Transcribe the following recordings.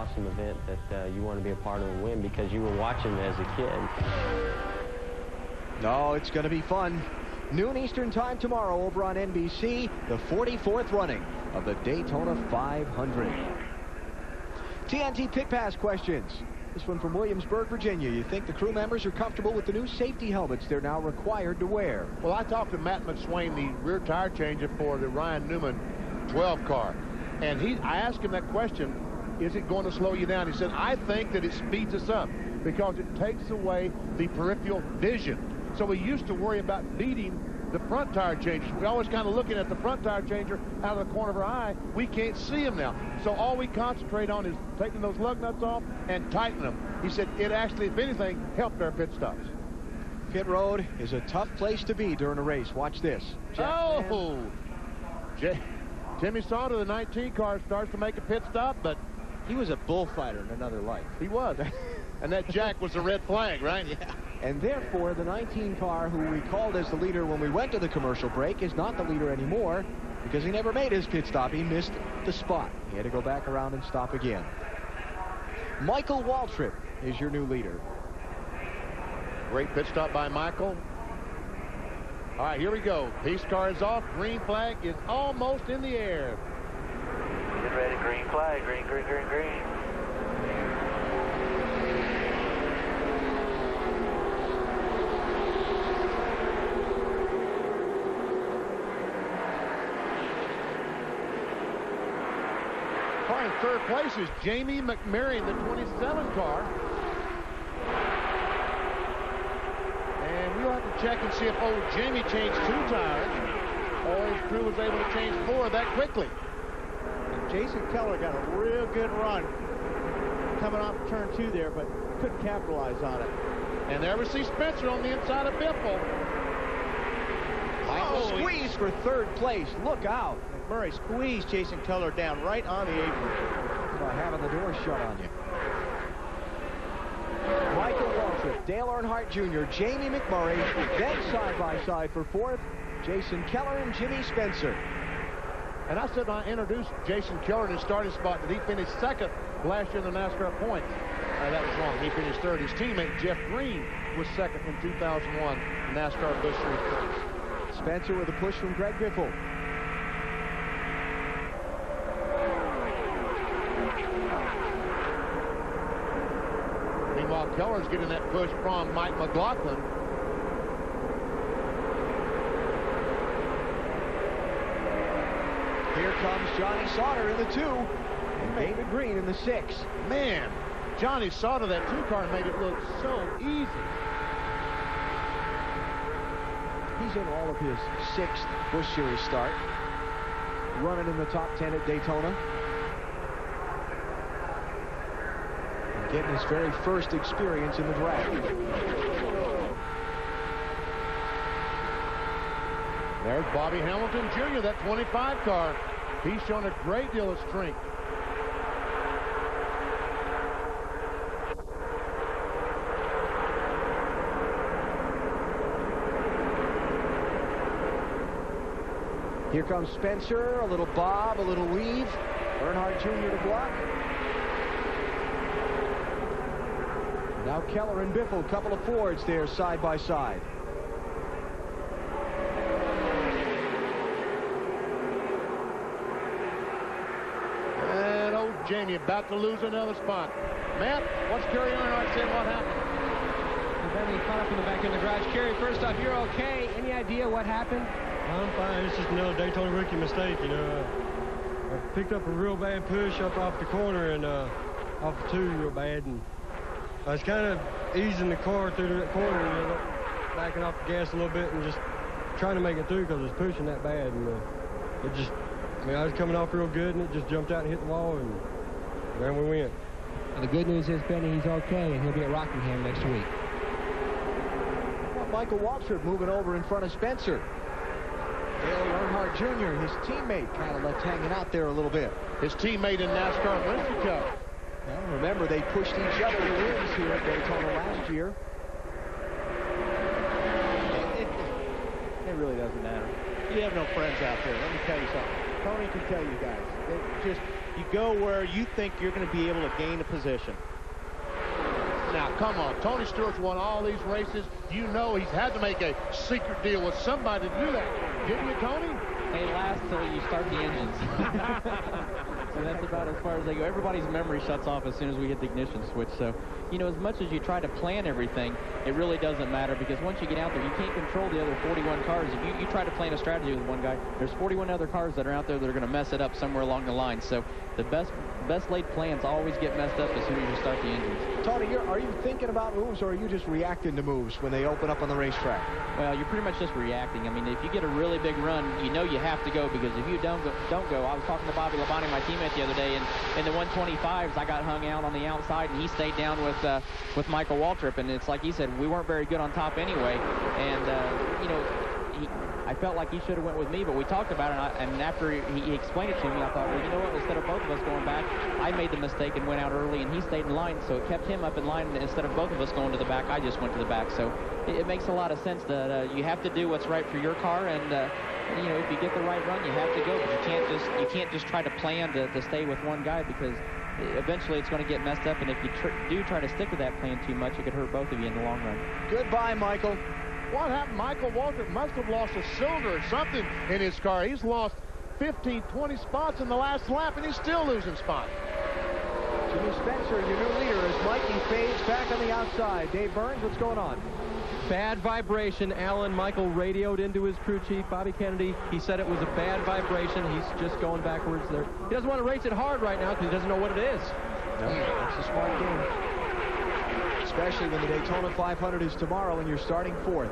awesome event that you want to be a part of and win because you were watching as a kid. No, it's going to be fun. Noon Eastern time tomorrow over on NBC, the 44th running of the Daytona 500. TNT Pit Pass questions. This one from Williamsburg, Virginia. You think the crew members are comfortable with the new safety helmets they're now required to wear? Well, I talked to Matt McSwain, the rear tire changer for the Ryan Newman 12 car, and I asked him that question, is it going to slow you down? He said, I think that it speeds us up because it takes away the peripheral vision. So we used to worry about beating the front tire changers. We're always kind of looking at the front tire changer out of the corner of our eye. We can't see him now. So all we concentrate on is taking those lug nuts off and tightening them. He said it actually, if anything, helped our pit stops. Pit road is a tough place to be during a race. Watch this. Timmy Sauter, the 19 car, starts to make a pit stop, but he was a bullfighter in another life. He was. And that jack was a red flag, right? Yeah. And therefore, the 19 car, who we called as the leader when we went to the commercial break, is not the leader anymore because he never made his pit stop. He missed the spot. He had to go back around and stop again. Michael Waltrip is your new leader. Great pit stop by Michael. All right, here we go. Pace car is off. Green flag is almost in the air. Get ready. Green flag. Green, green, green, green. Car in third place is Jamie McMurray, the 27 car. And we'll have to check and see if old Jamie changed 2 tires or his crew was able to change 4 that quickly. And Jason Keller got a real good run coming off turn 2 there, but couldn't capitalize on it. And there we see Spencer on the inside of Biffle. Michael squeeze for third place. Look out. McMurray squeezed Jason Keller down right on the apron. It's about having the door shut on you. Michael Waltrip, Dale Earnhardt Jr., Jamie McMurray, then side-by-side for fourth, Jason Keller and Jimmy Spencer. And I said when I introduced Jason Keller in his starting spot that he finished second last year in the NASCAR points. That was wrong. He finished third. His teammate Jeff Green was second in 2001 NASCAR Busch Series points. Spencer with a push from Greg Biffle. Meanwhile, Keller's getting that push from Mike McLaughlin. Here comes Johnny Sauter in the 2 and David Green in the 6. Man, Johnny Sauter, that 2 car made it look so easy. He's in all of his 6th Busch Series start, running in the top 10 at Daytona. And getting his very first experience in the drag. There's Bobby Hamilton Jr., that 25 car. He's shown a great deal of strength. Here comes Spencer, a little bob, a little weave. Earnhardt Jr. to block. Now Keller and Biffle, a couple of Fords there side by side. And old Jamie about to lose another spot. Matt, what's Kerry Earnhardt saying? What happened? He caught up in the back in the garage. Kerry, first off, you're okay. Any idea what happened? I'm fine. It's just another Daytona rookie mistake, you know. I picked up a real bad push up off the corner and off the 2 real bad, and I was kind of easing the car through that corner, you know, backing off the gas a little bit and just trying to make it through because it was pushing that bad, and it just, I mean, I was coming off real good, and it just jumped out and hit the wall, and there we went. Well, the good news is, Benny, he's okay, and he'll be at Rockingham next week. Well, Michael Waltrip moving over in front of Spencer. Dale Earnhardt Jr., his teammate, kind of left hanging out there a little bit. His teammate in NASCAR Winter Cup. Well, remember, they pushed each other to wins here at Daytona last year. It really doesn't matter. You have no friends out there. Let me tell you something. Tony can tell you guys. You go where you think you're going to be able to gain a position. Now, come on. Tony Stewart's won all these races. You know he's had to make a secret deal with somebody to do that. Didn't you, Tony? They last till you start the engines. So that's about as far as they go. Everybody's memory shuts off as soon as we hit the ignition switch. So, you know, as much as you try to plan everything, it really doesn't matter, because once you get out there, you can't control the other 41 cars. If you try to plan a strategy with one guy, there's 41 other cars that are out there that are going to mess it up somewhere along the line. So the best laid plans always get messed up as soon as you start the engines. Tony, are you thinking about moves, or are you just reacting to moves when they open up on the racetrack? Well, you're pretty much just reacting. I mean, if you get a really big run, you know you have to go, because if you don't go. I was talking to Bobby Labonte, my teammate, the other day, and in the 125s, I got hung out on the outside, and he stayed down with Michael Waltrip, and it's like he said, we weren't very good on top anyway, and you know, I felt like he should have went with me, but we talked about it, and after he explained it to me, I thought, well, you know what, instead of both of us going back, I made the mistake and went out early, and he stayed in line, so it kept him up in line, and instead of both of us going to the back, I just went to the back. So it makes a lot of sense that you have to do what's right for your car, and you know, if you get the right run, you have to go, but you can't just try to plan to stay with one guy, because eventually it's going to get messed up, and if you do try to stick to that plan too much, it could hurt both of you in the long run. Goodbye, Michael. What happened? Michael Waltrip must have lost a cylinder or something in his car. He's lost 15, 20 spots in the last lap, and he's still losing spots. Jimmy Spencer, your new leader, as Mikey fades back on the outside. Dave Burns, what's going on? Bad vibration. Alan Michael radioed into his crew chief, Bobby Kennedy. He said it was a bad vibration. He's just going backwards there. He doesn't want to race it hard right now because he doesn't know what it is. No, that's a smart game. Especially when the Daytona 500 is tomorrow and you're starting fourth.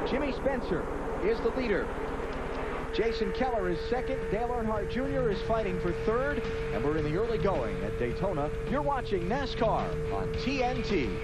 Jimmy Spencer is the leader. Jason Keller is second. Dale Earnhardt Jr. is fighting for third. And we're in the early going at Daytona. You're watching NASCAR on TNT.